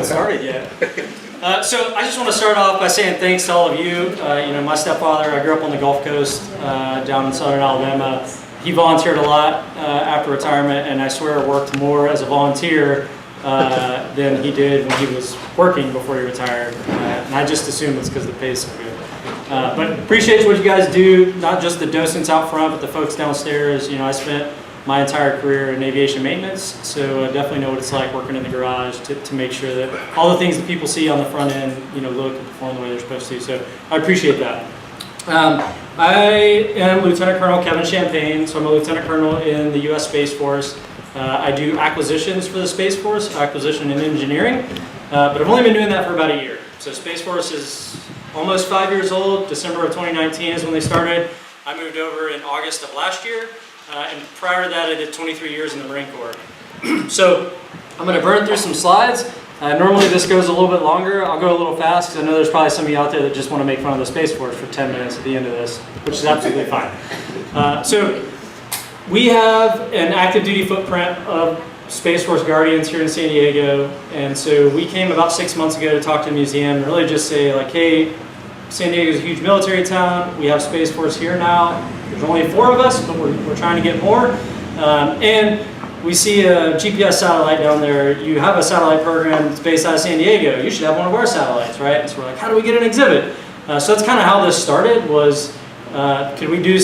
even started yet. So I just want to start off by saying thanks to all of you. You know, my stepfather, I grew up on the Gulf Coast down in southern Alabama. He volunteered a lot after retirement, and I swear worked more as a volunteer than he did when he was working before he retired. And I just assume it's because the pay is so good. But appreciate what you guys do, not just the docents out front, but the folks downstairs. You know, I spent my entire career in aviation maintenance, so I definitely know what it's like working in the garage to make sure that all the things that people see on the front end, you know, look and perform the way they're supposed to. So I appreciate that. I am Lieutenant Colonel Kevin Champaigne, so I'm a Lieutenant Colonel in the U.S. Space Force. I do acquisitions for the Space Force, acquisition and engineering, but I've only been doing that for about a year. So Space Force is almost 5 years old. December of 2019 is when they started. I moved over in August of last year. And prior to that, I did 23 years in the Marine Corps. So I'm going to burn through some slides. Normally this goes a little bit longer. I'll go a little fast because I know there's probably some of you out there that just want to make fun of the Space Force for 10 minutes at the end of this, which is absolutely fine. So we have an active duty footprint of Space Force Guardians here in San Diego. And so we came about 6 months ago to talk to the museum and really just say like, hey, San Diego is a huge military town. We have Space Force here now. There's only 4 of us, but we're trying to get more. And we see a GPS satellite down there. You have a satellite program that's based out of San Diego. You should have one of our satellites, right? And so we're like, how do we get an exhibit? So that's kind of how this started was, could we do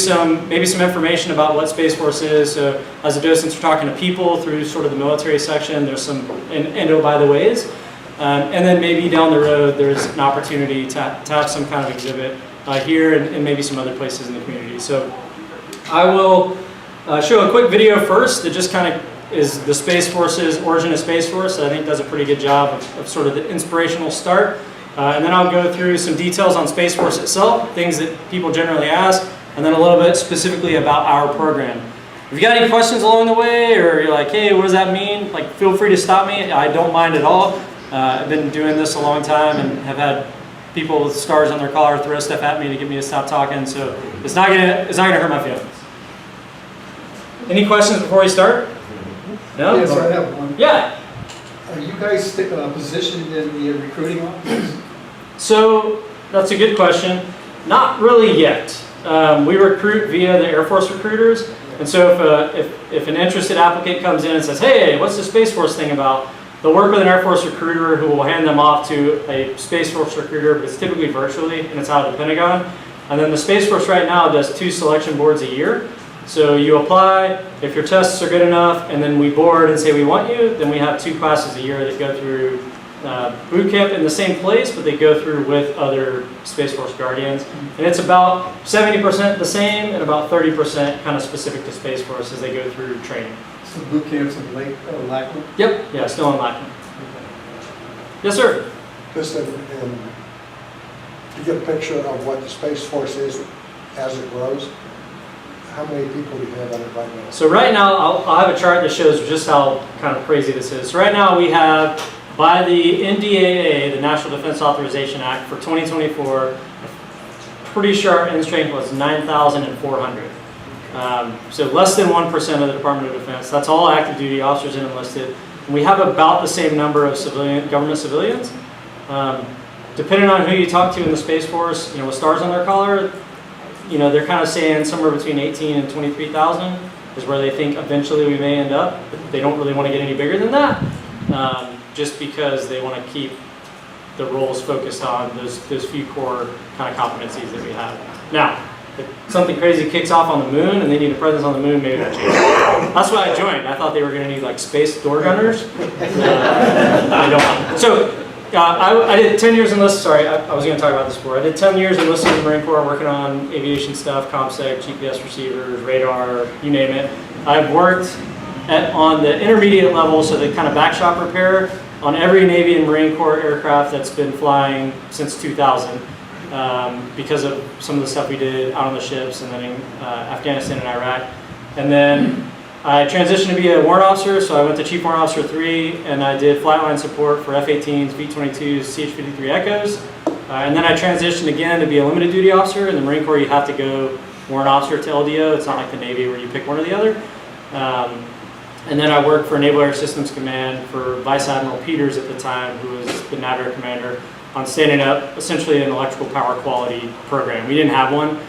maybe some information about what Space Force is? So as a docent, we're talking to people through sort of the military section. There's some, and oh, by the ways. And then maybe down the road, there's an opportunity to have some kind of exhibit here and maybe some other places in the community. So I will show a quick video first that just kind of is the Space Force's origin of Space Force. That I think does a pretty good job of sort of the inspirational start. And then I'll go through some details on Space Force itself, things that people generally ask, and then a little bit specifically about our program. If you got any questions along the way, or you're like, hey, what does that mean? Like, feel free to stop me. I don't mind at all. I've been doing this a long time and have had people with stars on their collar throw stuff at me to get me to stop talking, so it's not gonna hurt my feelings. Any questions before we start? No? Yes, I have one. Yeah. Are you guys positioned in the recruiting office? So that's a good question. Not really yet. We recruit via the Air Force recruiters, and so if an interested applicant comes in and says, hey, what's the Space Force thing about? They'll work with an Air Force recruiter who will hand them off to a Space Force recruiter, but it's typically virtually, and it's out of the Pentagon. And then the Space Force right now does 2 selection boards a year. So you apply, if your tests are good enough, and then we board and say we want you, then we have 2 classes a year that go through boot camp in the same place, but they go through with other Space Force Guardians. And it's about 70% the same and about 30% kind of specific to Space Force as they go through training. So boot camps in Lackland? Yep, yeah, still in Lackland. Yes, sir. Just to get a picture of what the Space Force is as it grows, how many people do you have on it right now? So right now, I'll have a chart that shows just how kind of crazy this is. So right now we have, by the NDAA, the National Defense Authorization Act for 2024, pretty sure our end strength was 9,400. So less than 1% of the Department of Defense. That's all active duty officers and enlisted. And we have about the same number of government civilians. Depending on who you talk to in the Space Force, you know, with stars on their collar, you know, they're kind of saying somewhere between 18 and 23,000 is where they think eventually we may end up. But they don't really want to get any bigger than that, just because they want to keep the roles focused on those few core kind of competencies that we have. Now, if something crazy kicks off on the moon and they need a presence on the moon, maybe that changes. That's why I joined. I thought they were going to need like space door gunners. I don't. So I did 10 years enlisted. Sorry, I was going to talk about this before. I did 10 years enlisted in the Marine Corps, working on aviation stuff, ComSec, GPS receivers, radar, you name it. I've worked on the intermediate level, so the kind of back shop repair on every Navy and Marine Corps aircraft that's been flying since 2000. Because of some of the stuff we did out on the ships and then in Afghanistan and Iraq. And then I transitioned to be a warrant officer, so I went to Chief Warrant Officer 3, and I did flightline support for F-18s, V-22s, CH-53 Echoes. And then I transitioned again to be a limited duty officer. In the Marine Corps, you have to go warrant officer to LDO. It's not like the Navy where you pick one or the other. And then I worked for Naval Air Systems Command for Vice Admiral Peters at the time, who was the Nav Air Commander, on standing up essentially an electrical power quality program. We didn't have one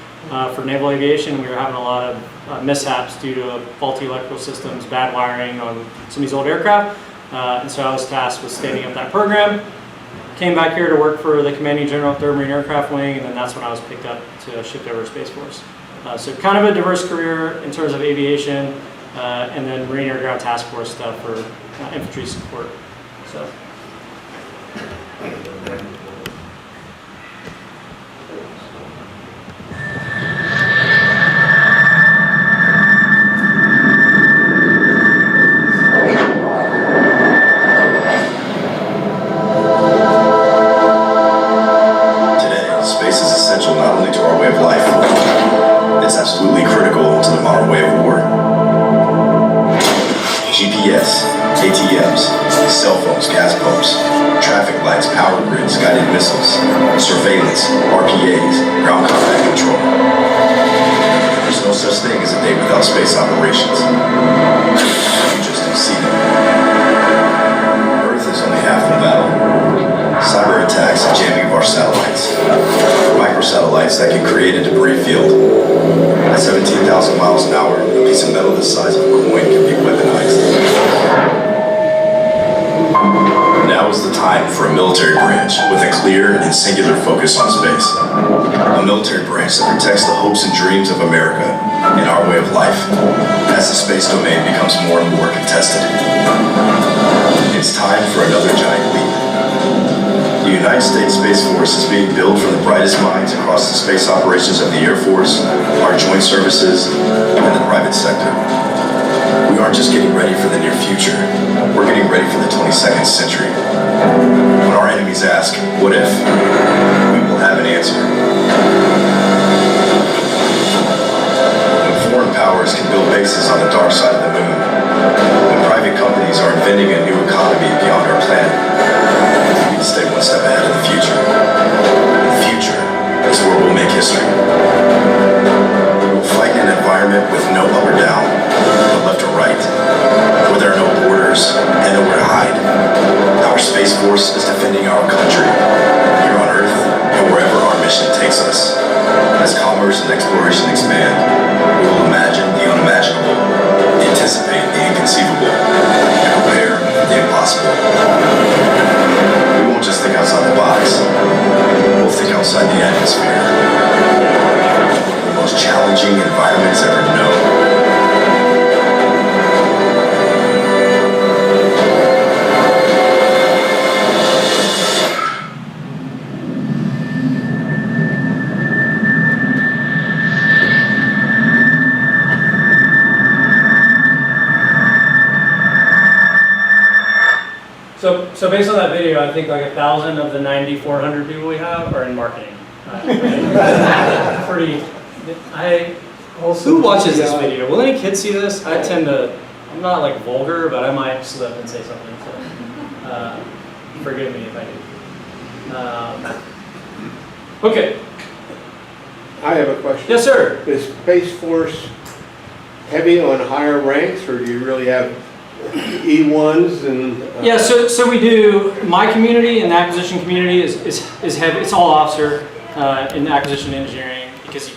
for naval aviation. We were having a lot of mishaps due to faulty electrical systems, bad wiring on some of these old aircraft. And so I was tasked with standing up that program. Came back here to work for the Commanding General of 3rd Marine Aircraft Wing, and then that's when I was picked up to shipped over to Space Force. So kind of a diverse career in terms of aviation, and then Marine Air Ground Task Force stuff for infantry support. So. GPS, ATMs, cell phones, gas pumps, traffic lights, power grids, guided missiles, surveillance, RPAs, ground combat control. There's no such thing as a day without space operations. You just don't see them. Earth is only half the battle. Cyber attacks and jamming of our satellites. Microsatellites that can create a debris field. At 17,000 miles an hour, a piece of metal the size of a coin can be weaponized. Now is the time for a military branch with a clear and singular focus on space. A military branch that protects the hopes and dreams of America and our way of life as the space domain becomes more and more contested. It's time for another giant leap. The United States Space Force is being built from the brightest minds across the space operations of the Air Force, our joint services, and the private sector. We aren't just getting ready for the near future, we're getting ready for the 22nd century. When our enemies ask, what if? We will have an answer. When foreign powers can build bases on the dark side of the moon, when private companies are inventing a new economy beyond our planet, we need to stay one step ahead of the future. The future is where we'll make history. We'll fight in an environment with no up or down, no left or right, where there are no borders and nowhere to hide. Our Space Force is defending our country, here on Earth and wherever our mission takes us. As commerce and exploration expand, we will imagine the unimaginable, anticipate the inconceivable, and prepare for the impossible. We won't just think outside the box, we'll think outside the atmosphere. One of the most challenging environments ever known. So based on that video, I think like 1,000 of the 9,400 people we have are in marketing. Who watches this video? Will any kids see this? I'm not like vulgar, but I might slip and say something. So forgive me if I do. Okay. I have a question. Yes, sir. Is Space Force heavy on higher ranks, or do you really have E1s and? Yeah, so we do. My community and the acquisition community is heavy. It's all officer in acquisition engineering because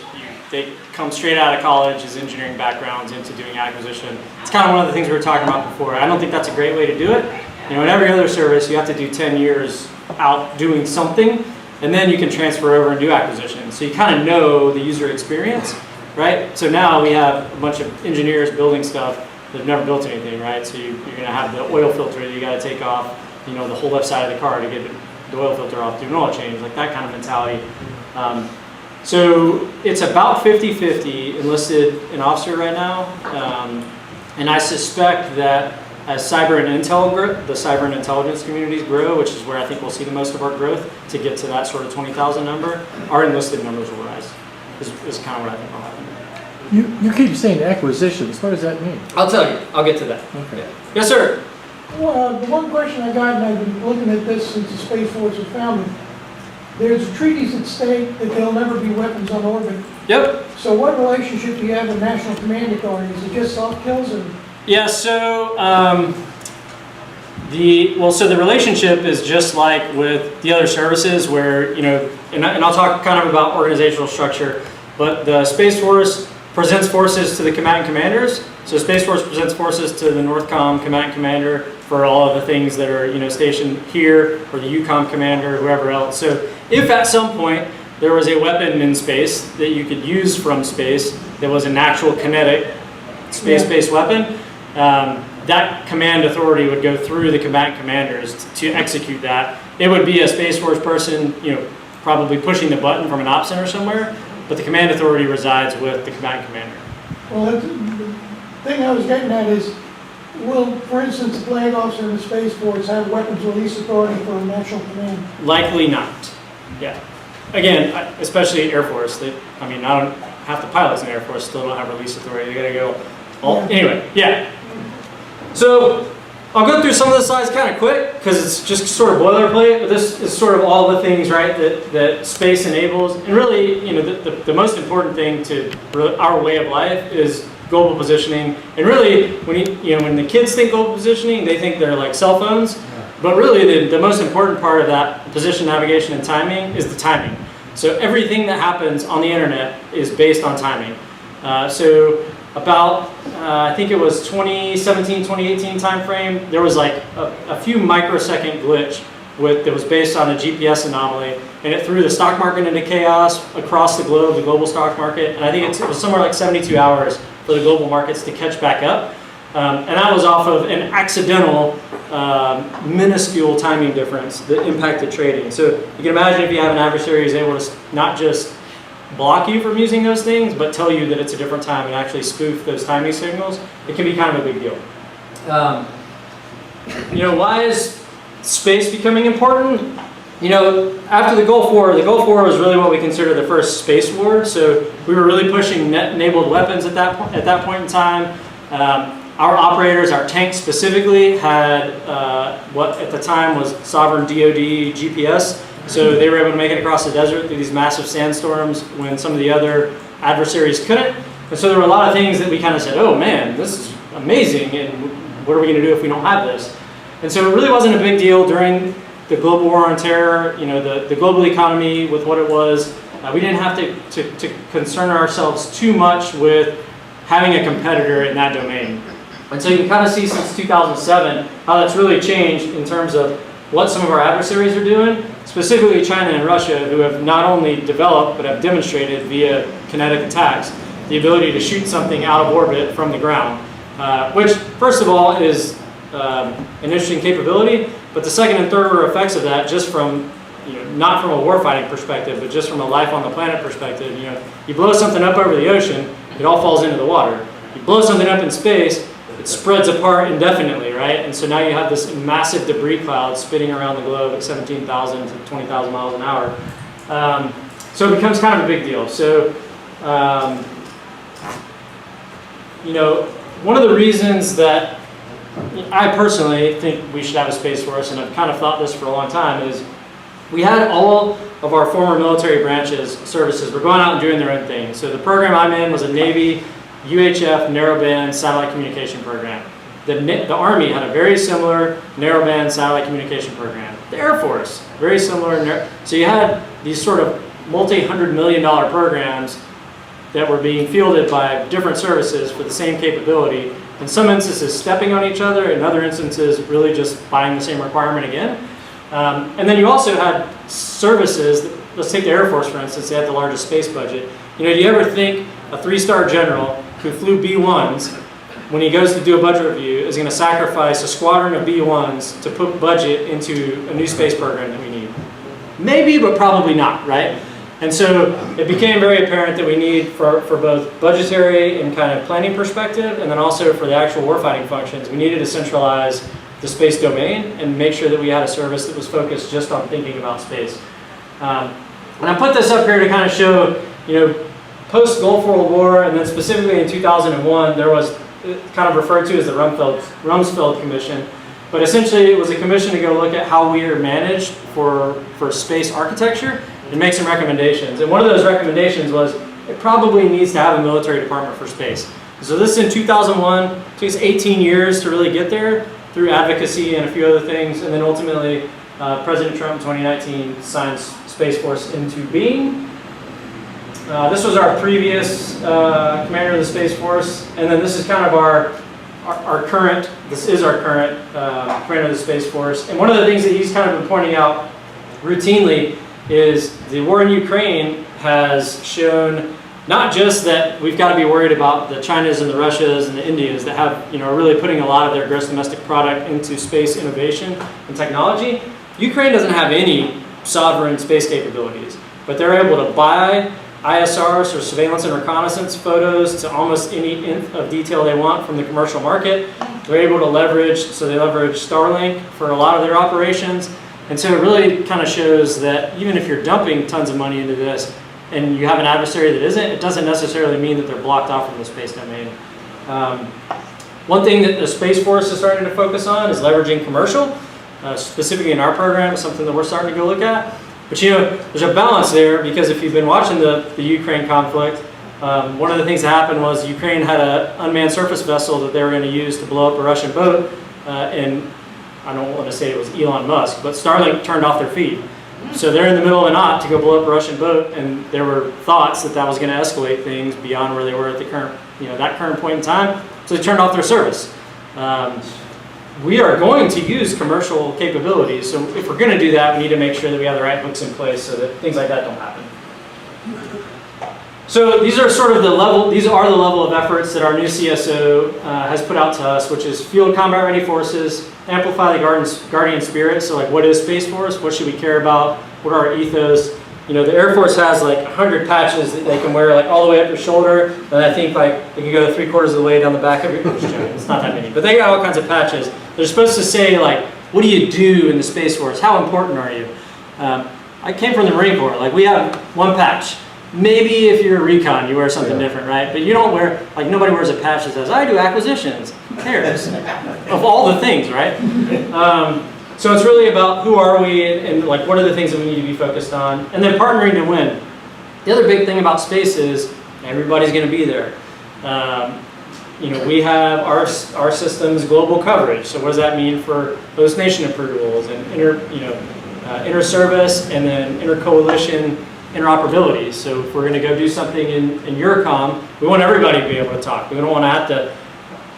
they come straight out of college as engineering backgrounds into doing acquisition. It's kind of one of the things we were talking about before. I don't think that's a great way to do it. You know, in every other service, you have to do 10 years out doing something, and then you can transfer over and do acquisition. So you kind of know the user experience, right? So now we have a bunch of engineers building stuff that have never built anything, right? So you're going to have the oil filter that you got to take off, you know, the whole left side of the car to get the oil filter off, do an oil change, like that kind of mentality. So it's about 50-50 enlisted and officer right now, and I suspect that as cyber and intel the cyber and intelligence communities grow, which is where I think we'll see the most of our growth to get to that sort of 20,000 number, our enlisted numbers will rise. Is kind of what I think will happen. You keep saying acquisitions. What does that mean? I'll tell you. I'll get to that. Okay. Yeah. Yes, sir. Well, the one question I got, and I've been looking at this since the Space Force was founded, there's treaties that state that there'll never be weapons on orbit. Yep. So what relationship do you have with National Command Authority? Is it just soft kills and Yeah, so so the relationship is just like with the other services where, you know, and I'll talk kind of about organizational structure, but the Space Force presents forces to the combatant commanders. So Space Force presents forces to the NORTHCOM combatant commander for all of the things that are, you know, stationed here, or the EUCOM commander, whoever else. So if at some point there was a weapon in space that you could use from space that was an actual kinetic space-based weapon, that command authority would go through the combatant commanders to execute that. It would be a Space Force person, you know, probably pushing the button from an op center somewhere, but the command authority resides with the combatant commander. Well, the thing I was getting at is, will, for instance, the flag officer in the Space Force have weapons release authority for a national command? Likely not. Yeah. Again, especially Air Force. I mean, half the pilots in the Air Force still don't have release authority. They gotta go. Anyway, yeah. So I'll go through some of the slides kind of quick because it's just sort of boilerplate, but this is sort of all the things, right, that space enables. And really, you know, the most important thing to our way of life is global positioning. And really, when the kids think global positioning, they think they're like cell phones. But really, the most important part of that position, navigation, and timing is the timing. So everything that happens on the internet is based on timing. So about, I think it was 2017, 2018 timeframe, there was like a few microsecond glitch that was based on a GPS anomaly, and it threw the stock market into chaos across the globe, the global stock market, and I think it was somewhere like 72 hours for the global markets to catch back up. And that was off of an accidental, minuscule timing difference that impacted trading. So you can imagine if you have an adversary who's able to not just block you from using those things, but tell you that it's a different time and actually spoof those timing signals, it can be kind of a big deal. You know, why is space becoming important? You know, after the Gulf War was really what we consider the first space war. So we were really pushing net-enabled weapons at that point in time. Our operators, our tanks specifically, had what at the time was sovereign DoD GPS. So they were able to make it across the desert through these massive sandstorms when some of the other adversaries couldn't. And so there were a lot of things that we kind of said, oh man, this is amazing, and what are we going to do if we don't have this? And so it really wasn't a big deal during the global war on terror, you know, the global economy with what it was. We didn't have to concern ourselves too much with having a competitor in that domain. And so you can kind of see since 2007 how that's really changed in terms of what some of our adversaries are doing, specifically China and Russia, who have not only developed but have demonstrated via kinetic attacks the ability to shoot something out of orbit from the ground, which first of all is an interesting capability, but the second and third order effects of that, just from, you know, not from a warfighting perspective, but just from a life on the planet perspective, you know, you blow something up over the ocean, it all falls into the water. You blow something up in space, it spreads apart indefinitely, right? And so now you have this massive debris cloud spinning around the globe at 17,000 to 20,000 miles an hour. So it becomes kind of a big deal. So, you know, one of the reasons that I personally think we should have a Space Force, and I've kind of thought this for a long time, is we had all of our former military branches, services, were going out and doing their own thing. So the program I'm in was a Navy UHF narrowband satellite communication program. The Army had a very similar narrowband satellite communication program. The Air Force, very similar. So you had these sort of multi-$100-million programs that were being fielded by different services for the same capability. In some instances stepping on each other, in other instances really just buying the same requirement again. And then you also had services, let's take the Air Force for instance, they had the largest space budget. You know, do you ever think a 3-star general who flew B-1s, when he goes to do a budget review, is going to sacrifice a squadron of B-1s to put budget into a new space program that we need? Maybe, but probably not, right? And so it became very apparent that we need, for both budgetary and kind of planning perspective, and then also for the actual warfighting functions, we needed to centralize the space domain and make sure that we had a service that was focused just on thinking about space. And I put this up here to kind of show, you know, post-Gulf World War, and then specifically in 2001, there was kind of referred to as the Rumsfeld Commission. But essentially, it was a commission to go look at how we are managed for space architecture and make some recommendations. And one of those recommendations was it probably needs to have a military department for space. So this is in 2001. It took us 18 years to really get there through advocacy and a few other things. And then ultimately, President Trump in 2019 signs Space Force into being. This was our previous commander of the Space Force. And then this is kind of our current, this is our current commander of the Space Force. And one of the things that he's kind of been pointing out routinely is the war in Ukraine has shown not just that we've got to be worried about the Chinas and the Russias and the Indias that have, are really putting a lot of their gross domestic product into space innovation and technology. Ukraine doesn't have any sovereign space capabilities, but they're able to buy ISRs, or surveillance and reconnaissance photos, to almost any nth of detail they want from the commercial market. They're able to leverage, so they leverage Starlink for a lot of their operations. And so it really kind of shows that even if you're dumping tons of money into this and you have an adversary that isn't, it doesn't necessarily mean that they're blocked off from the space domain. One thing that the Space Force is starting to focus on is leveraging commercial, specifically in our program, something that we're starting to go look at. But there's a balance there, because if you've been watching the Ukraine conflict, one of the things that happened was Ukraine had an unmanned surface vessel that they were going to use to blow up a Russian boat, and I don't want to say it was Elon Musk, but Starlink turned off their feed. So they're in the middle of an op to go blow up a Russian boat, and there were thoughts that that was going to escalate things beyond where they were at the current, that current point in time. So they turned off their service. We are going to use commercial capabilities, so if we're going to do that, we need to make sure that we have the right hooks in place so that things like that don't happen. So these are sort of the level of efforts that our new CSO has put out to us, which is field combat ready forces, amplify the guardian spirit. So like, what is Space Force? What should we care about? What are our ethos? The Air Force has like 100 patches that they can wear like all the way up your shoulder, and I think like they can go 3/4 of the way down the back of your, it's not that many, but they got all kinds of patches. They're supposed to say like, what do you do in the Space Force? How important are you? I came from the Marine Corps. Like, we have one patch. Maybe if you're a recon, you wear something different, right? But you don't wear, like, nobody wears a patch that says, I do acquisitions. Who cares? Of all the things, right? So it's really about who are we and like what are the things that we need to be focused on, and then partnering to win. The other big thing about space is everybody's going to be there. We have our system's global coverage. So what does that mean for host nation approvals and inter-service and then inter-coalition interoperability? So if we're going to go do something in EURCOM, we want everybody to be able to talk. We don't want to have to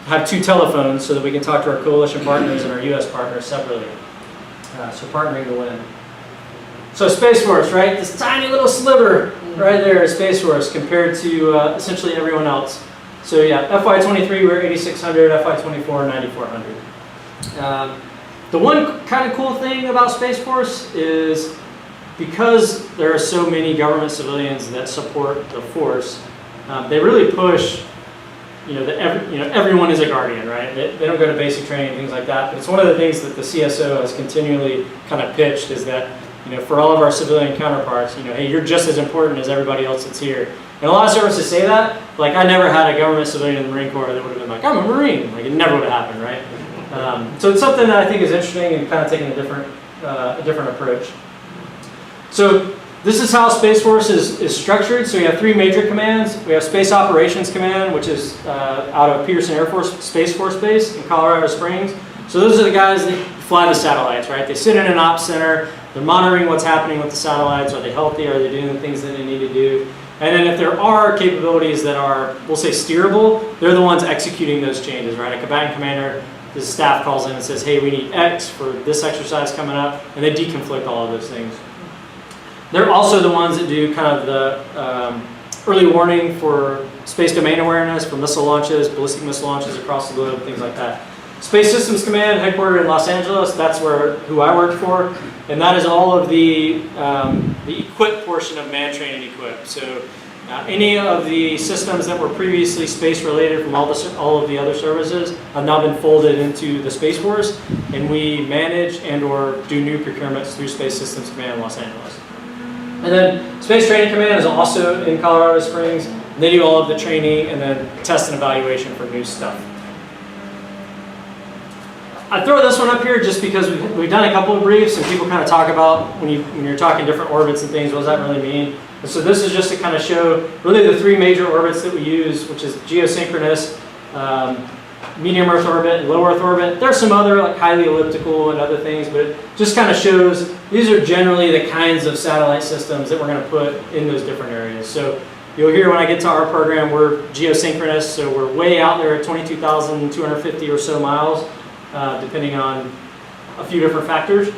have two telephones so that we can talk to our coalition partners and our U.S. partners separately. So partnering to win. So Space Force, right? This tiny little sliver right there is Space Force compared to essentially everyone else. So yeah, FY23 we're 8,600, FY24 9,400. The one kind of cool thing about Space Force is because there are so many government civilians that support the force, they really push. Everyone is a guardian, right? They don't go to basic training and things like that. But it's one of the things that the CSO has continually kind of pitched is that, for all of our civilian counterparts, hey, you're just as important as everybody else that's here. And a lot of services say that. Like, I never had a government civilian in the Marine Corps that would have been like, I'm a Marine. Like, it never would have happened, right? So it's something that I think is interesting and kind of taking a different approach. So this is how Space Force is structured. So we have three major commands. We have Space Operations Command, which is out of Peterson Air Force Space Force Base in Colorado Springs. So those are the guys that fly the satellites, right? They sit in an ops center. They're monitoring what's happening with the satellites. Are they healthy? Are they doing the things that they need to do? And then if there are capabilities that are, we'll say, steerable, they're the ones executing those changes, right? A combatant commander, the staff calls in and says, hey, we need X for this exercise coming up, and they deconflict all of those things. They're also the ones that do kind of the early warning for space domain awareness, for missile launches, ballistic missile launches across the globe, things like that. Space Systems Command, headquartered in Los Angeles, that's who I work for, and that is all of the equip portion of man, train, and equip. So any of the systems that were previously space-related from all of the other services have now been folded into the Space Force, and we manage and or do new procurements through Space Systems Command in Los Angeles. And then Space Training Command is also in Colorado Springs. They do all of the training and then test and evaluation for new stuff. I throw this one up here just because we've done a couple of briefs and people kind of talk about when you're talking different orbits and things, what does that really mean? And so this is just to kind of show really the three major orbits that we use, which is geosynchronous, medium Earth orbit, and low Earth orbit. There's some other like highly elliptical and other things, but it just kind of shows these are generally the kinds of satellite systems that we're going to put in those different areas. So you'll hear when I get to our program, we're geosynchronous, so we're way out there at 22,250 or so miles, depending on a few different factors.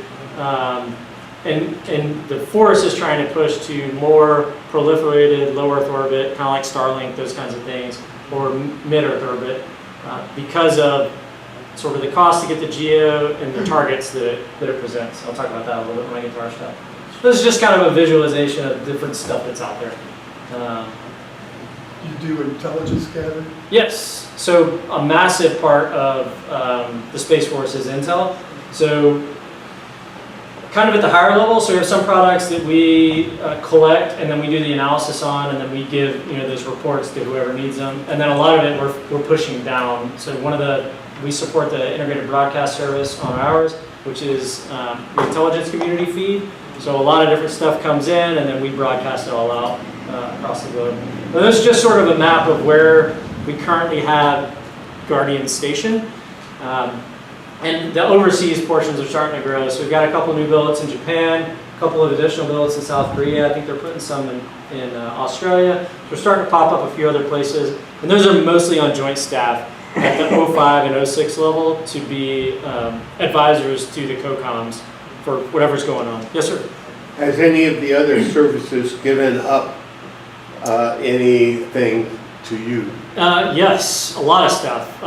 And the force is trying to push to more proliferated low Earth orbit, kind of like Starlink, those kinds of things, or mid-Earth orbit, because of sort of the cost to get the geo and the targets that it presents. I'll talk about that a little bit when I get to our stuff. This is just kind of a visualization of different stuff that's out there. You do intelligence gathering? Yes, so a massive part of the Space Force is intel. So kind of at the higher level, so we have some products that we collect and then we do the analysis on, and then we give those reports to whoever needs them. And then a lot of it we're pushing down. So we support the integrated broadcast service on ours, which is the intelligence community feed. So a lot of different stuff comes in and then we broadcast it all out across the globe. And this is just sort of a map of where we currently have Guardian stationed. And the overseas portions are starting to grow. So we've got a couple new billets in Japan, a couple of additional billets in South Korea. I think they're putting some in Australia. So we're starting to pop up a few other places. And those are mostly on joint staff at the 05 and 06 level to be advisors to the COCOMs for whatever's going on. Yes, sir? Has any of the other services given up anything to you? Yes, a lot of stuff.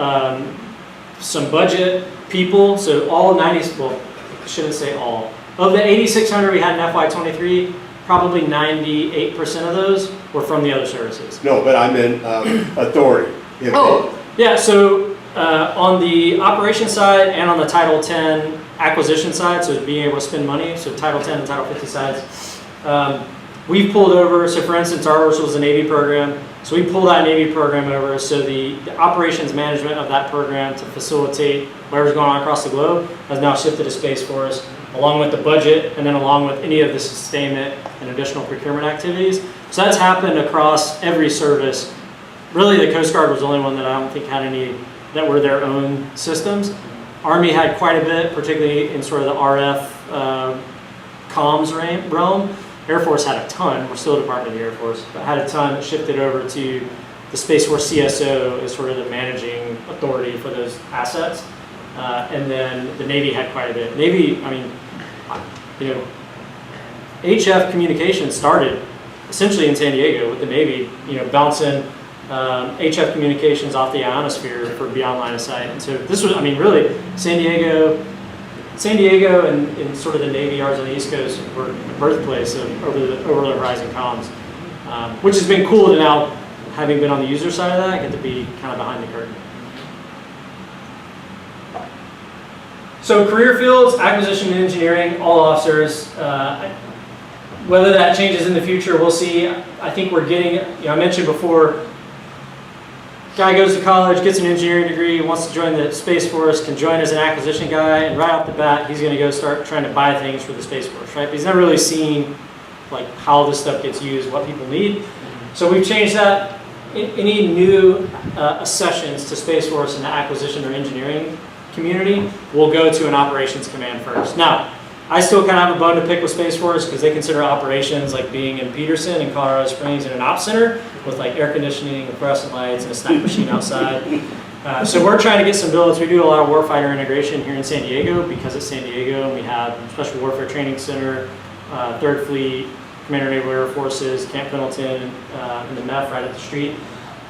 Some budget people, so all 90s, well, I shouldn't say all. Of the 8,600 we had in FY23, probably 98% of those were from the other services. No, but I meant authority. Yeah, so on the operations side and on the Title 10 acquisition side, so being able to spend money, so Title 10 and Title 50 sides, we've pulled over, so for instance, ours was a Navy program, so we pulled that Navy program over, so the operations management of that program to facilitate whatever's going on across the globe has now shifted to Space Force, along with the budget, and then along with any of the sustainment and additional procurement activities. So that's happened across every service. Really, the Coast Guard was the only one that I don't think had any that were their own systems. Army had quite a bit, particularly in sort of the RF comms realm. Air Force had a ton. We're still a Department of the Air Force, but had a ton that shifted over to the Space Force CSO as sort of the managing authority for those assets. And then the Navy had quite a bit. Navy, I mean, HF communications started essentially in San Diego with the Navy, bouncing HF communications off the ionosphere for beyond line of sight. And so this was, I mean, really, San Diego and sort of the Navy yards on the East Coast were the birthplace of over the horizon comms, which has been cool to now, having been on the user side of that, I get to be kind of behind the curtain. So career fields, acquisition and engineering, all officers. Whether that changes in the future, we'll see. I think we're getting, I mentioned before, guy goes to college, gets an engineering degree, wants to join the Space Force, can join as an acquisition guy, and right off the bat, he's going to go start trying to buy things for the Space Force, right? But he's never really seen like how this stuff gets used, what people need. So we've changed that. Any new accessions to Space Force in the acquisition or engineering community will go to an operations command first. Now, I still kind of have a bone to pick with Space Force because they consider operations like being in Peterson and Colorado Springs in an ops center with like air conditioning and fluorescent lights and a snack machine outside. So we're trying to get some billets. We do a lot of warfighter integration here in San Diego because it's San Diego, and we have Special Warfare Training Center, 3rd Fleet, Commander Naval Air Forces, Camp Pendleton, and the MEF right up the street.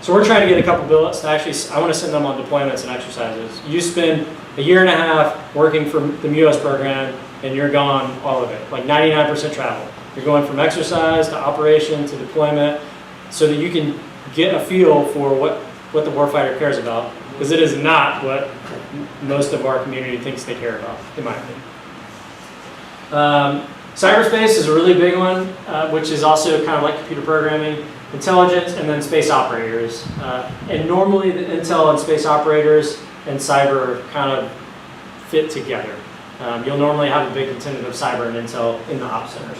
So we're trying to get a couple billets to actually, I want to send them on deployments and exercises. You spend a year and a half working for the MUS program, and you're gone all of it, like 99% travel. You're going from exercise to operation to deployment so that you can get a feel for what the warfighter cares about, because it is not what most of our community thinks they care about, in my opinion. Cyberspace is a really big one, which is also kind of like computer programming, intelligence, and then space operators. And normally the intel and space operators and cyber are kind of fit together. You'll normally have a big contingent of cyber and intel in the ops centers.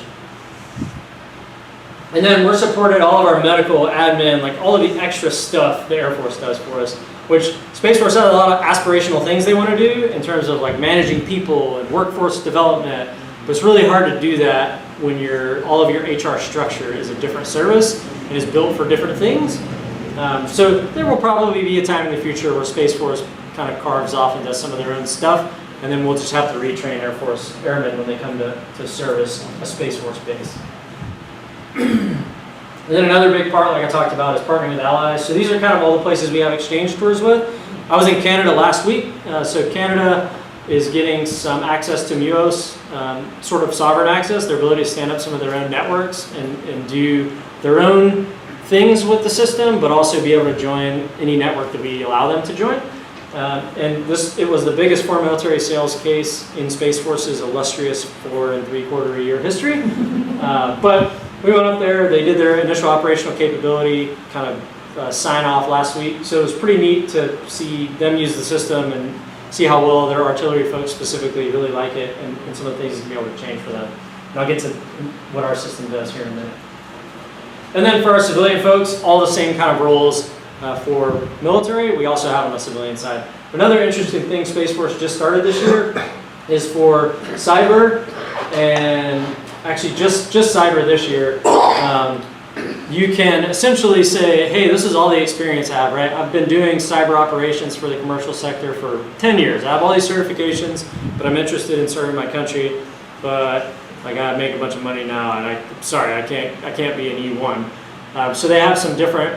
And then we're supported all of our medical, admin, like all of the extra stuff the Air Force does for us, which Space Force has a lot of aspirational things they want to do in terms of like managing people and workforce development, but it's really hard to do that when all of your HR structure is a different service and is built for different things. So there will probably be a time in the future where Space Force kind of carves off and does some of their own stuff, and then we'll just have to retrain Air Force airmen when they come to service a Space Force base. And then another big part, like I talked about, is partnering with allies. So these are kind of all the places we have exchange tours with. I was in Canada last week. So Canada is getting some access to MUOS, sort of sovereign access, their ability to stand up some of their own networks and do their own things with the system, but also be able to join any network that we allow them to join. And it was the biggest foreign military sales case in Space Force's illustrious 4 3/4 year history. But we went up there, they did their initial operational capability kind of sign off last week. So it was pretty neat to see them use the system and see how well their artillery folks specifically really like it and some of the things to be able to change for them. And I'll get to what our system does here in a minute. And then for our civilian folks, all the same kind of roles for military, we also have on the civilian side. Another interesting thing Space Force just started this year is for cyber, and actually just cyber this year. You can essentially say, hey, this is all the experience I have, right? I've been doing cyber operations for the commercial sector for 10 years. I have all these certifications, but I'm interested in serving my country, but I gotta make a bunch of money now, and I can't be an E1. So they have some different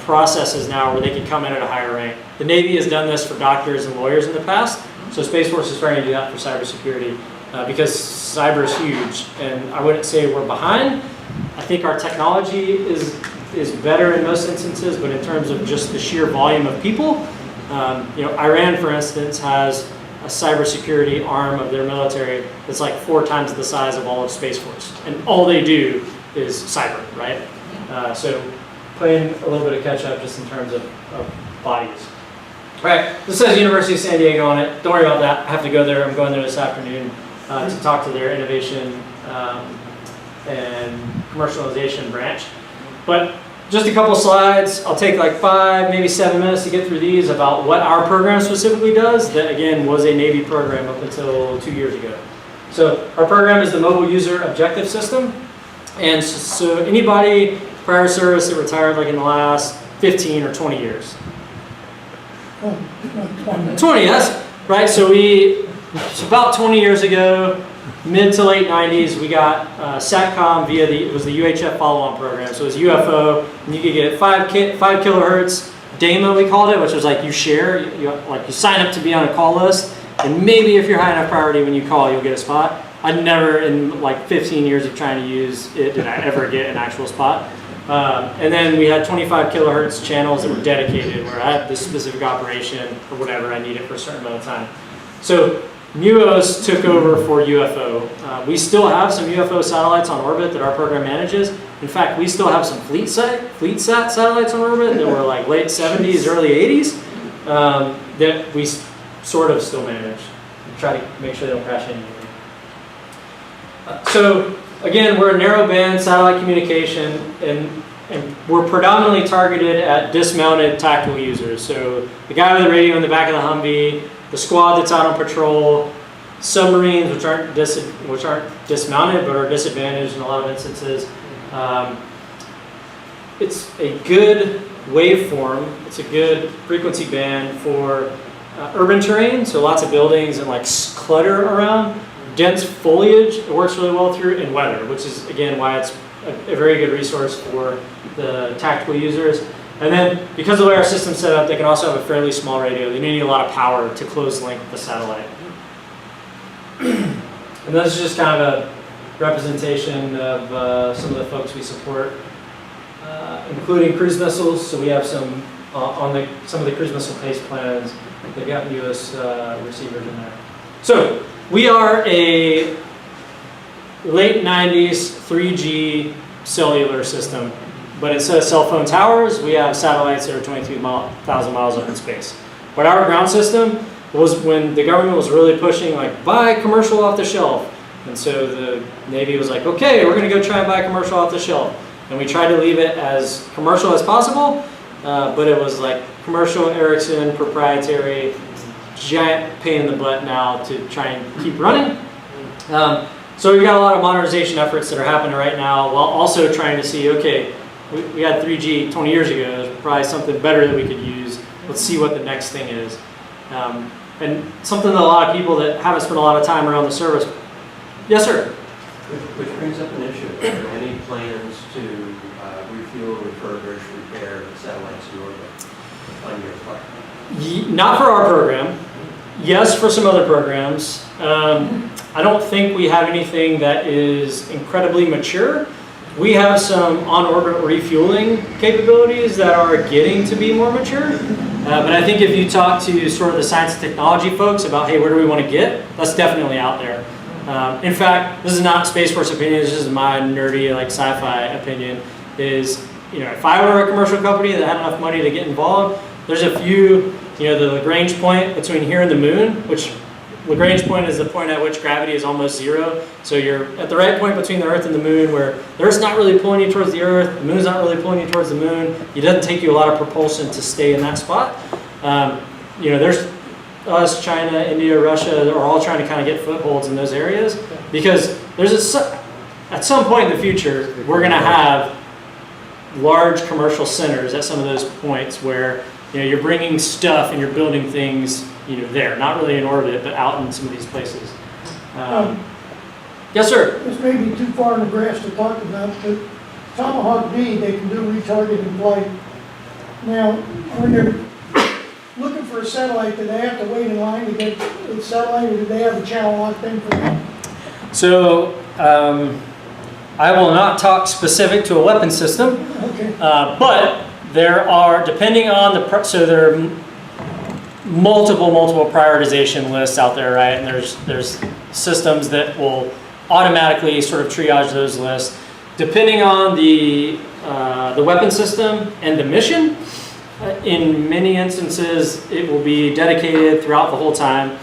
processes now where they can come in at a higher rank. The Navy has done this for doctors and lawyers in the past, so Space Force is starting to do that for cybersecurity because cyber is huge, and I wouldn't say we're behind. I think our technology is better in most instances, but in terms of just the sheer volume of people, Iran, for instance, has a cybersecurity arm of their military that's like 4 times the size of all of Space Force, and all they do is cyber, right? So playing a little bit of catch up just in terms of bodies. All right, this says University of San Diego on it. Don't worry about that. I have to go there. I'm going there this afternoon to talk to their innovation and commercialization branch. But just a couple slides. I'll take like 5, maybe 7 minutes to get through these about what our program specifically does. That again was a Navy program up until 2 years ago. So our program is the Mobile User Objective System. And so anybody prior service that retired like in the last 15 or 20 years. 20, that's right. So about 20 years ago, mid to late 90s, we got SATCOM via it was the UHF follow-on program. So it was UFO, and you could get 5 kilohertz DAMA, we called it, which was like you sign up to be on a call list, and maybe if you're high enough priority when you call, you'll get a spot. I never, in like 15 years of trying to use it, did I ever get an actual spot. And then we had 25 kilohertz channels that were dedicated where I had this specific operation or whatever I needed for a certain amount of time. So MUOS took over for UFO. We still have some UFO satellites on orbit that our program manages. In fact, we still have some FleetSat satellites on orbit that were like late 70s, early 80s that we sort of still manage. We try to make sure they don't crash anymore. So again, we're a narrowband satellite communication, and we're predominantly targeted at dismounted tactical users. So the guy with the radio in the back of the Humvee, the squad that's out on patrol, submarines which aren't dismounted but are disadvantaged in a lot of instances. It's a good waveform. It's a good frequency band for urban terrain, so lots of buildings and like clutter around. Dense foliage, it works really well through, and weather, which is again why it's a very good resource for the tactical users. And then because of the way our system's set up, they can also have a fairly small radio. They need a lot of power to close link the satellite. And this is just kind of a representation of some of the folks we support, including cruise missiles. So we have some on some of the cruise missile PACE plans. They've got US receivers in there. So we are a late 90s 3G cellular system, but instead of cell phone towers, we have satellites that are 22,000 miles up in space. But our ground system was when the government was really pushing like buy commercial off the shelf. And so the Navy was like, okay, we're gonna go try and buy commercial off the shelf. And we tried to leave it as commercial as possible, but it was like commercial, Ericsson, proprietary, giant pain in the butt now to try and keep running. So we've got a lot of modernization efforts that are happening right now while also trying to see, okay, we had 3G 20 years ago, there's probably something better that we could use. Let's see what the next thing is. And something that a lot of people that haven't spent a lot of time around the service. Yes, sir? Which brings up an issue. Are there any plans to refuel, refurbish, repair the satellites in orbit on your part? Not for our program. Yes, for some other programs. I don't think we have anything that is incredibly mature. We have some on-orbit refueling capabilities that are getting to be more mature. But I think if you talk to sort of the science and technology folks about, hey, where do we want to get? That's definitely out there. In fact, this is not Space Force opinion, this is my nerdy like sci-fi opinion, is, you know, if I were a commercial company that had enough money to get involved, there's a few, you know, the Lagrange point between here and the moon, which Lagrange point is the point at which gravity is almost zero. So you're at the right point between the Earth and the moon where the Earth's not really pulling you towards the Earth, the moon's not really pulling you towards the moon. It doesn't take you a lot of propulsion to stay in that spot. You know, there's us, China, India, Russia, are all trying to kind of get footholds in those areas because there's at some point in the future, we're going to have large commercial centers at some of those points where, you know, you're bringing stuff and you're building things, you know, there, not really in orbit, but out in some of these places. Yes, sir. This may be too far in the grass to talk about, but Tomahawk B, they can do retargeting flight. Now, when they're looking for a satellite, do they have to wait in line to get the satellite, or do they have a channel locked in for that? So, I will not talk specific to a weapon system, Okay. but there are, depending on the, so there are multiple prioritization lists out there, right? And there's systems that will automatically sort of triage those lists. Depending on the weapon system and the mission, in many instances, it will be dedicated throughout the whole time.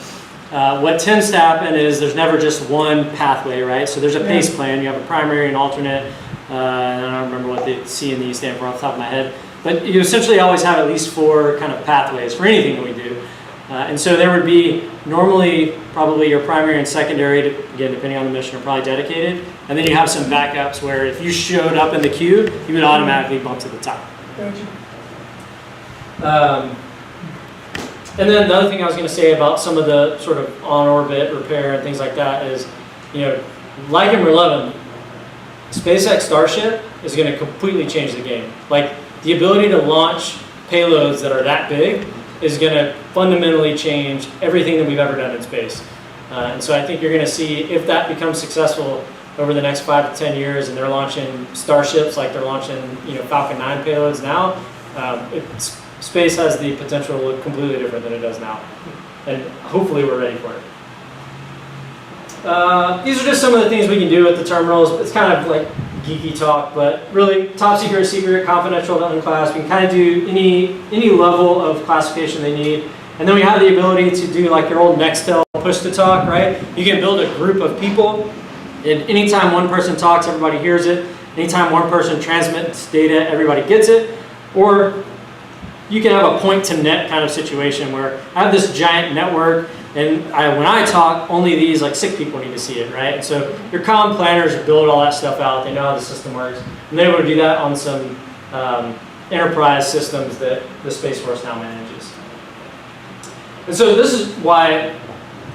What tends to happen is there's never just one pathway, right? So there's a PACE plan. You have a primary and alternate. I don't remember what the C and E stand for off the top of my head. But you essentially always have at least 4 kind of pathways for anything that we do. And so there would be normally probably your primary and secondary, again, depending on the mission, are probably dedicated. And then you have some backups where if you showed up in the queue, you would automatically bump to the top. Gotcha. And then the other thing I was going to say about some of the sort of on-orbit repair and things like that is, you know, like them or love them, SpaceX Starship is going to completely change the game. Like, the ability to launch payloads that are that big is going to fundamentally change everything that we've ever done in space. And so I think you're going to see, if that becomes successful over the next 5 to 10 years, and they're launching Starships like they're launching, you know, Falcon 9 payloads now, space has the potential to look completely different than it does now. And hopefully we're ready for it. These are just some of the things we can do at the terminals. It's kind of like geeky talk, but really top secret, secret, confidential to unclassed. We can kind of do any level of classification they need. And then we have the ability to do like your old Nextel push to talk, right? You can build a group of people, and anytime one person talks, everybody hears it. Anytime one person transmits data, everybody gets it. Or you can have a point-to-net kind of situation where I have this giant network, and when I talk, only these like 6 people need to see it, right? And so your comm planners build all that stuff out. They know how the system works. And they're able to do that on some enterprise systems that the Space Force now manages. And so this is why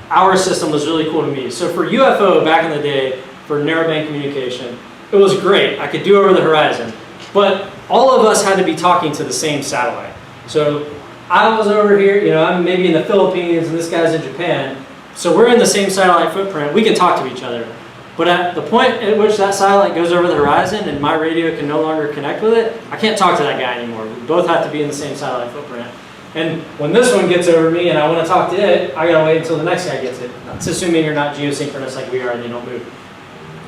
our system was really cool to me. So for UFO back in the day, for narrowband communication, it was great. I could do over the horizon. But all of us had to be talking to the same satellite. So I was over here, you know, I'm maybe in the Philippines and this guy's in Japan. So we're in the same satellite footprint. We can talk to each other. But at the point at which that satellite goes over the horizon and my radio can no longer connect with it, I can't talk to that guy anymore. We both have to be in the same satellite footprint. And when this one gets over me and I want to talk to it, I gotta wait until the next guy gets it. That's assuming you're not geosynchronous like we are and you don't move.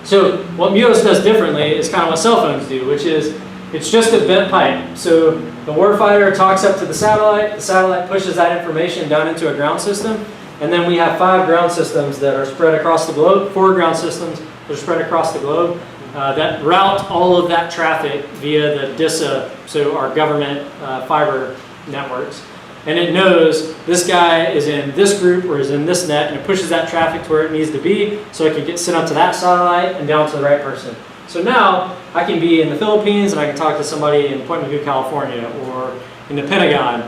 So what MUOS does differently is kind of what cell phones do, which is It's just a bent pipe. So the warfighter talks up to the satellite pushes that information down into a ground system, and then we have 5 ground systems that are spread across the globe, 4 ground systems that are spread across the globe, that route all of that traffic via the DISA, so our government fiber networks. And it knows this guy is in this group or is in this net, and it pushes that traffic to where it needs to be so it can get sent up to that satellite and down to the right person. So now I can be in the Philippines and I can talk to somebody in Point Mugu, California, or in the Pentagon.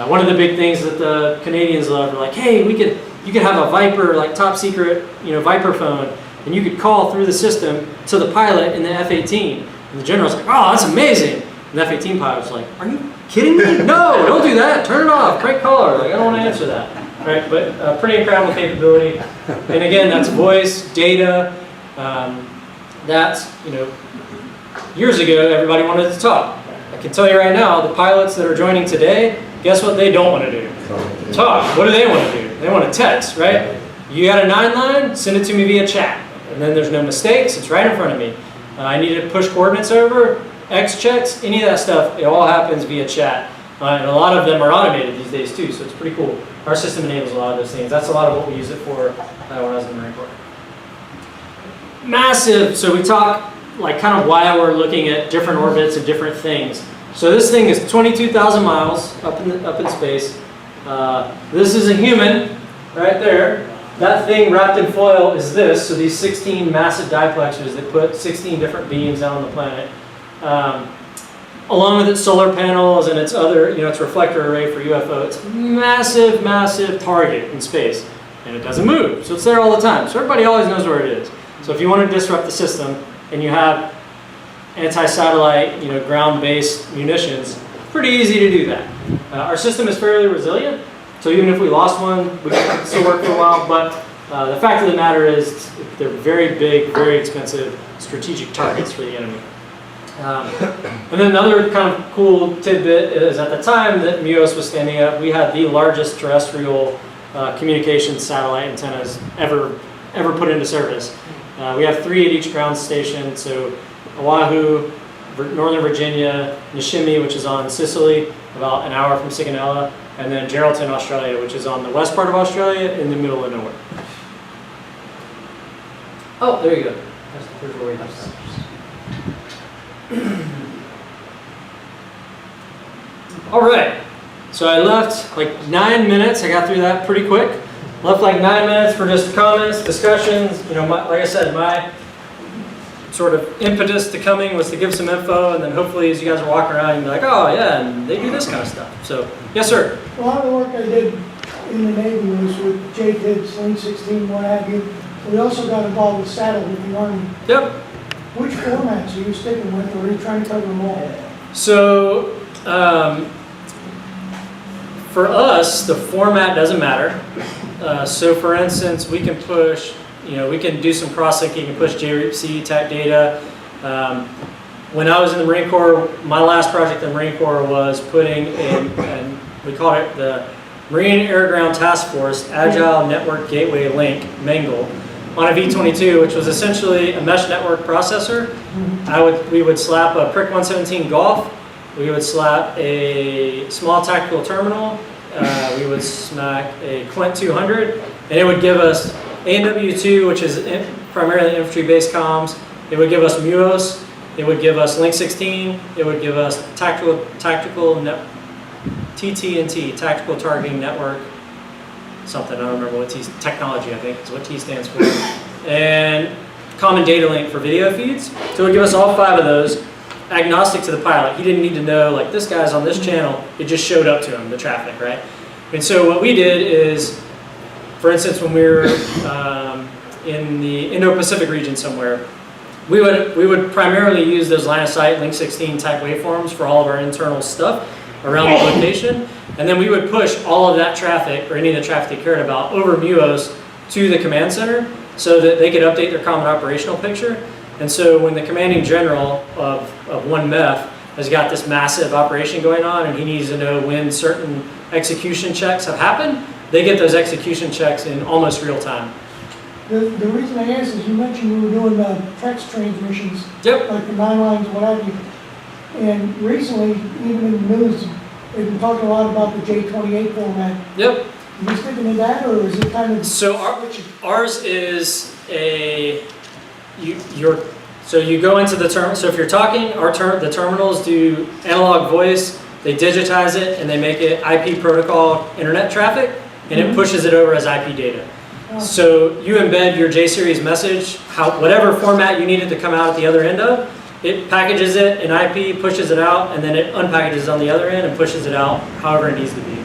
One of the big things that the Canadians love are like, hey, you could have a Viper, like top secret, Viper phone, and you could call through the system to the pilot in the F-18. And the general's like, oh, that's amazing. And the F-18 pilot's like, are you kidding me? No, don't do that. Turn it off. Crank caller. Like, I don't want to answer that. Right? But pretty incredible capability. And again, that's voice, data. That's, years ago, everybody wanted to talk. I can tell you right now, the pilots that are joining today, guess what they don't want to do? Talk. What do they want to do? They want to text, right? You got a 9-line, send it to me via chat. And then there's no mistakes. It's right in front of me. I need to push coordinates over, X checks, any of that stuff, it all happens via chat. And a lot of them are automated these days too, so it's pretty cool. Our system enables a lot of those things. That's a lot of what we use it for when I was in the Marine Corps. Massive, so we talk like kind of why we're looking at different orbits and different things. So this thing is 22,000 miles up in space. This is a human right there. That thing wrapped in foil is this, so these 16 massive diplexers that put 16 different beams out on the planet. Along with its solar panels and its other, its reflector array for UFO, it's a massive, massive target in space. And it doesn't move, so it's there all the time. So everybody always knows where it is. So if you want to disrupt the system and you have anti-satellite, ground-based munitions, pretty easy to do that. Our system is fairly resilient, so even if we lost one, we can still work for a while. But the fact of the matter is they're very big, very expensive strategic targets for the enemy. And then another kind of cool tidbit is at the time that MUOS was standing up, we had the largest terrestrial communications satellite antennas ever put into service. We have 3 at each ground station, so Oahu, Northern Virginia, Nishimi, which is on Sicily, about an hour from Sigonella, and then Geraldton, Australia, which is on the west part of Australia in the middle of nowhere. Oh, there you go. There's where we have that. All right, so I left like 9 minutes. I got through that pretty quick. Left like 9 minutes for just comments, discussions. Like I said, my sort of impetus to coming was to give some info, and then hopefully as you guys are walking around, you'll be like, oh yeah, and they do this kind of stuff. So, yes, sir. A lot of the work I did in the Navy was with JTIDs, Link 16, what have you. We also got involved with satellite with the Army. Yep. Which formats are you sticking with, or are you trying to cover them all? So, for us, the format doesn't matter. So for instance, we can push, we can do some cross-linking and push JREAP-C type data. When I was in the Marine Corps, my last project in the Marine Corps was putting in, and we call it the Marine Air Ground Task Force Agile Network Gateway Link, MANGLE, on a V-22, which was essentially a mesh network processor. We would slap a Prick 117 Golf, we would slap a small tactical terminal, we would smack a Clint 200, and it would give us ANW2, which is primarily infantry-based comms. It would give us MUOS. It would give us Link 16. It would give us tactical net, TT&T, Tactical Targeting Network. Something, I don't remember what T, technology I think is what T stands for. And common data link for video feeds. So it would give us all 5 of those, agnostic to the pilot. He didn't need to know, like, this guy's on this channel, it just showed up to him, the traffic, right? And so what we did is, for instance, when we were in the Indo-Pacific region somewhere, we would primarily use those line of sight Link 16 type waveforms for all of our internal stuff around the location. And then we would push all of that traffic, or any of the traffic they cared about, over MUOS to the command center so that they could update their common operational picture. And so when the commanding general of one MEF has got this massive operation going on and he needs to know when certain execution checks have happened, they get those execution checks in almost real time. The reason I asked is you mentioned we were doing text transmissions. Yep. Like the 9 lines, what have you. And recently, even in the news, they've been talking a lot about the J28 format. Yep. Are you sticking to that, or is it kind of? So ours is so you go into the term. So if you're talking, the terminals do analog voice. They digitize it and they make it IP protocol internet traffic, and it pushes it over as IP data. So you embed your J-series message, whatever format you need it to come out at the other end of. It packages it in IP, pushes it out, and then it unpackages on the other end and pushes it out however it needs to be.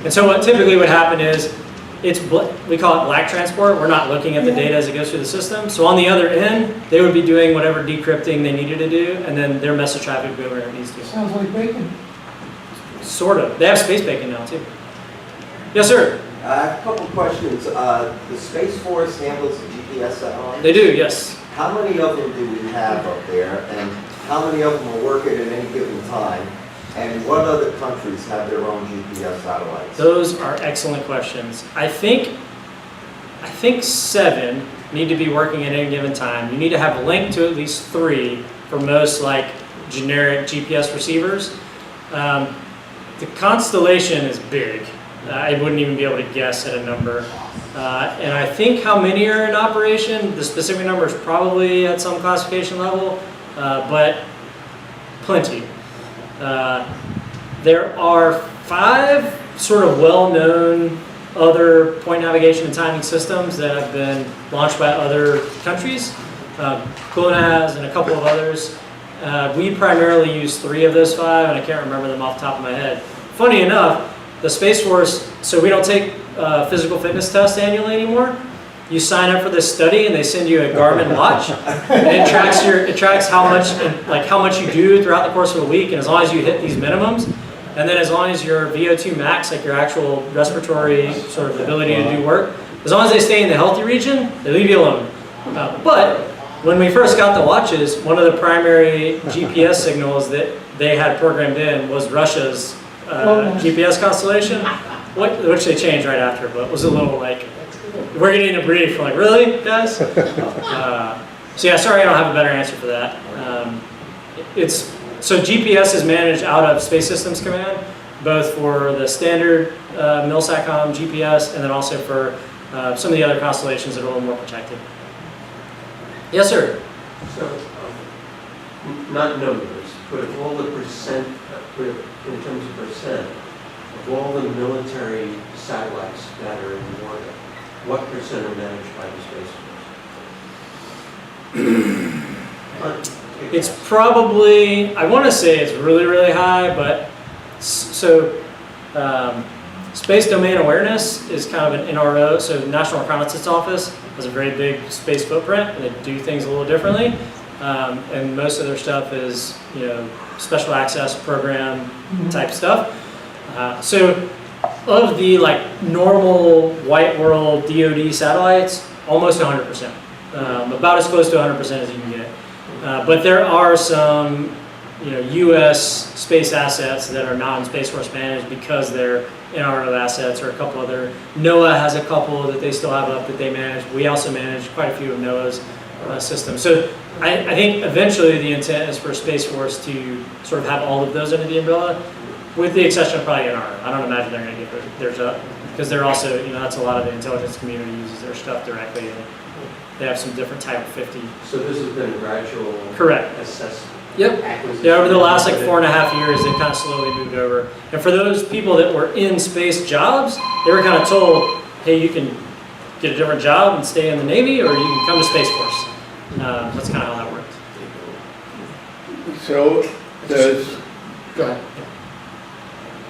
And so what typically would happen is, we call it black transport. We're not looking at the data as it goes through the system. So on the other end, they would be doing whatever decrypting they needed to do, and then their message traffic would go where it needs to. Sounds like bacon. Sort of. They have space bacon now too. Yes, sir. A couple questions. The Space Force handles the GPS satellites? They do, yes. How many of them do we have up there, and how many of them are working at any given time? And what other countries have their own GPS satellites? Those are excellent questions. I think 7 need to be working at any given time. You need to have a link to at least 3 for most like generic GPS receivers. The constellation is big. I wouldn't even be able to guess at a number. And I think how many are in operation, the specific number is probably at some classification level, but plenty. There are 5 sort of well-known other point navigation and timing systems that have been launched by other countries. GLONASS and a couple of others. We primarily use 3 of those 5, and I can't remember them off the top of my head. Funny enough, the Space Force, so we don't take physical fitness tests annually anymore. You sign up for this study and they send you a Garmin watch, and it tracks how much you do throughout the course of a week, and as long as you hit these minimums, and then as long as your VO2 max, like your actual respiratory sort of ability to do work, as long as they stay in the healthy region, they leave you alone. But when we first got the watches, one of the primary GPS signals that they had programmed in was Russia's GPS constellation, which they changed right after, but it was a little like, we're getting a brief, like, really, guys? So yeah, sorry I don't have a better answer for that. So GPS is managed out of Space Systems Command, both for the standard MilSatcom GPS, and then also for some of the other constellations that are a little more protected. Yes, sir? So, not numbers, but of all the percent, in terms of percent, of all the military satellites that are in orbit, what percent are managed by the Space Force? It's probably, I want to say it's really, really high, but Space Domain Awareness is kind of an NRO, so National Reconnaissance Office has a very big space footprint, and they do things a little differently. And most of their stuff is, special access program type stuff. So of the normal white world DoD satellites, almost 100%. About as close to 100% as you can get. But there are some, U.S. space assets that are not in Space Force managed because they're NRO assets, or a couple other. NOAA has a couple that they still have up that they manage. We also manage quite a few of NOAA's systems. So I think eventually the intent is for Space Force to sort of have all of those under the umbrella, with the exception of probably NRO. I don't imagine they're going to get theirs up, because they're also, that's a lot of the intelligence community uses their stuff directly, and they have some different Type 50. So this has been a gradual Correct. assessment. Yep. Acquisition. Yeah, over the last 4.5 years, they've kind of slowly moved over. And for those people that were in space jobs, they were kind of told, hey, you can get a different job and stay in the Navy, or you can come to Space Force. That's kind of how that works. So, Go ahead.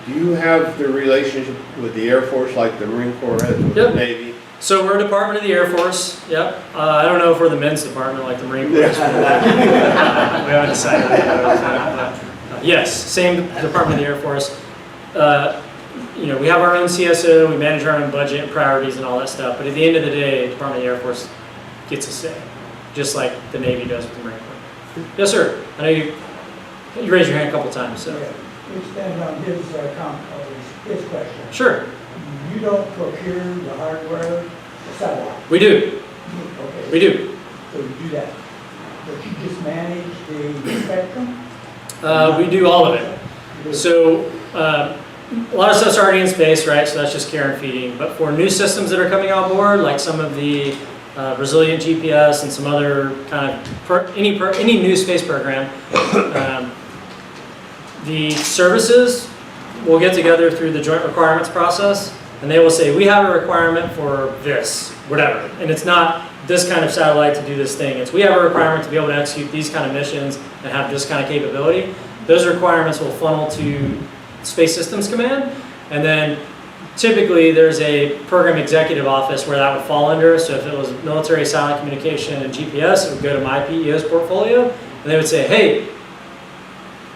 do you have the relationship with the Air Force like the Marine Corps has with the Yep. Navy? So we're a department of the Air Force. Yep. I don't know if we're the men's department like the Marine Corps. We haven't decided that. Yes, same department of the Air Force. We have our own CSO. We manage our own budget and priorities and all that stuff. But at the end of the day, the Department of the Air Force gets a say, just like the Navy does with the Marine Corps. Yes, sir. I know you raised your hand a couple times. So. Expand on his question. Sure. You don't procure the hardware, the satellite. We do. Okay. We do. So you do that. But you just manage the spectrum? We do all of it. So a lot of stuff's already in space, right? So that's just care and feeding. But for new systems that are coming on board, like some of the resilient GPS and some other kind of any new space program, the services will get together through the joint requirements process, and they will say, we have a requirement for this, whatever. And it's not this kind of satellite to do this thing. It's we have a requirement to be able to execute these kind of missions and have this kind of capability. Those requirements will funnel to Space Systems Command, and then typically there's a program executive office where that would fall under. So if it was military satellite communication and GPS, it would go to my PEO's portfolio, and they would say, hey,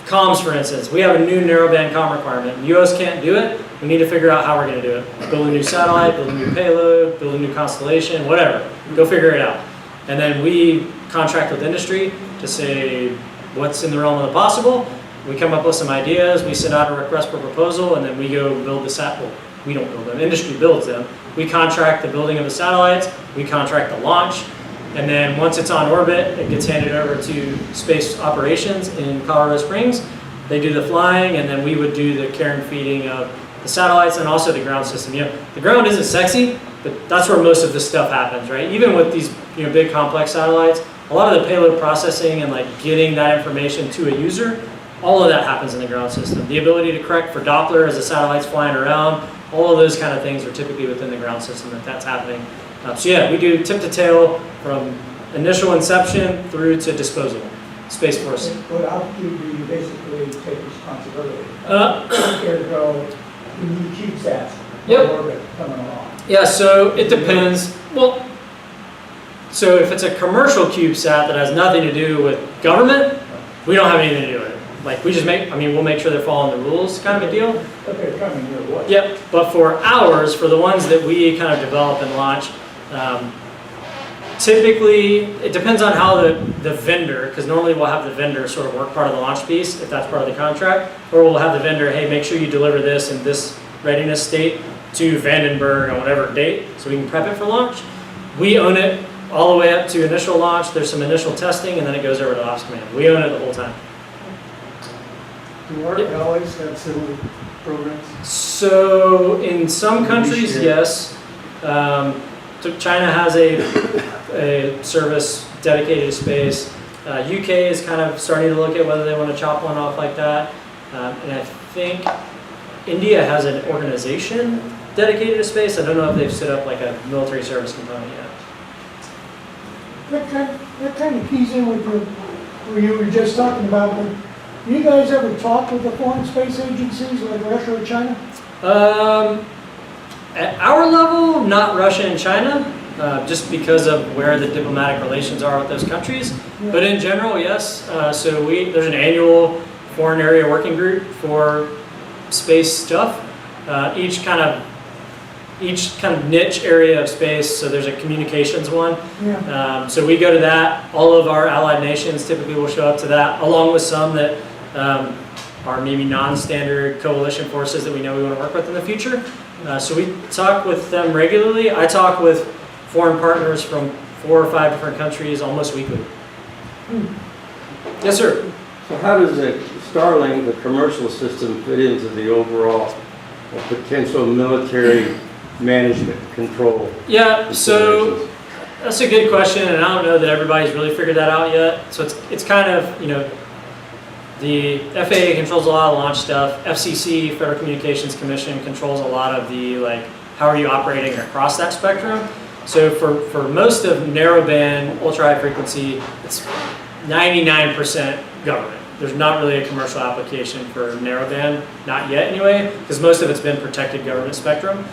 comms, for instance, we have a new narrowband comm requirement. The US can't do it. We need to figure out how we're going to do it. Build a new satellite, build a new payload, build a new constellation, whatever. Go figure it out. And then we contract with industry to say what's in the realm of the possible. We come up with some ideas. We send out a request for proposal, and then we go build the satellite. Well, we don't build them. Industry builds them. We contract the building of the satellites. We contract the launch. And then once it's on orbit, it gets handed over to space operations in Colorado Springs. They do the flying, and then we would do the care and feeding of the satellites and also the ground system. You know, the ground isn't sexy, but that's where most of this stuff happens, right? Even with these, big complex satellites, a lot of the payload processing and like getting that information to a user, all of that happens in the ground system. The ability to correct for Doppler as the satellite's flying around, all of those kind of things are typically within the ground system that's happening. So yeah, we do tip to tail from initial inception through to disposal. Space Force. What altitude do you basically take responsibility? Here to go, you need CubeSats Yep. orbit coming along. Yeah, so it depends. Well, so if it's a commercial CubeSat that has nothing to do with government, we don't have anything to do with it. Like we just we'll make sure they're following the rules kind of a deal. But they're coming your way. Yep, but for ours, for the ones that we kind of develop and launch, typically, it depends on how the vendor, because normally we'll have the vendor sort of work part of the launch piece, if that's part of the contract, or we'll have the vendor, hey, make sure you deliver this in this readiness state to Vandenberg on whatever date, so we can prep it for launch. We own it all the way up to initial launch. There's some initial testing, and then it goes over to Ops Command. We own it the whole time. Do our allies have similar programs? So in some countries, yes. So China has a service dedicated to space. UK is kind of starting to look at whether they want to chop one off like that. And I think India has an organization dedicated to space. I don't know if they've set up like a military service component yet. That kind of keys in with where you were just talking about, but do you guys ever talk with the foreign space agencies like Russia or China? At our level, not Russia and China, just because of where the diplomatic relations are with those countries. Yeah. But in general, yes. So there's an annual foreign area working group for space stuff. Each kind of niche area of space. So there's a communications one. Yeah. So we go to that. All of our allied nations typically will show up to that, along with some that are maybe non-standard coalition forces that we know we want to work with in the future. So we talk with them regularly. I talk with foreign partners from 4 or 5 different countries almost weekly. Yes, sir. So how does the Starlink, the commercial system, fit into the overall potential military management control? Yeah, so that's a good question, and I don't know that everybody's really figured that out yet. So it's kind of, the FAA controls a lot of launch stuff. FCC, Federal Communications Commission, controls a lot of the, how are you operating across that spectrum? So for most of narrowband, ultra-high frequency, it's 99% government. There's not really a commercial application for narrowband, not yet anyway, because most of it's been protected government spectrum.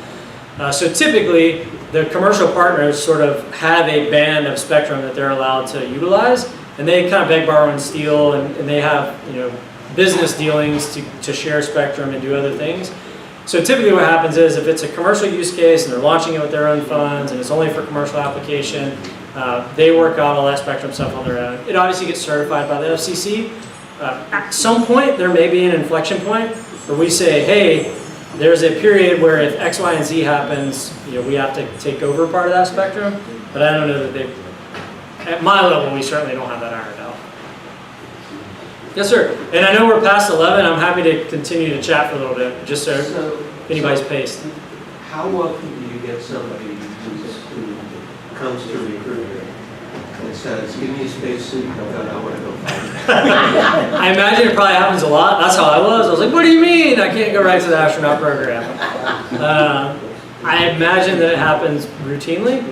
So typically, the commercial partners sort of have a band of spectrum that they're allowed to utilize, and they kind of beg, borrow, and steal, and they have business dealings to share spectrum and do other things. So typically what happens is if it's a commercial use case and they're launching it with their own funds and it's only for commercial application, they work out all that spectrum stuff on their own. It obviously gets certified by the FCC. At some point, there may be an inflection point where we say, hey, there's a period where if X, Y, and Z happens, we have to take over part of that spectrum. But I don't know that they've at my level, we certainly don't have that ironed out. Yes, sir. And I know we're past 11. I'm happy to continue to chat for a little bit, just so anybody's paced. How often do you get somebody who comes to recruit and says, give me a spacesuit, I want to go fight? I imagine it probably happens a lot. That's how I was. I was like, what do you mean? I can't go right to the astronaut program. I imagine that it happens routinely.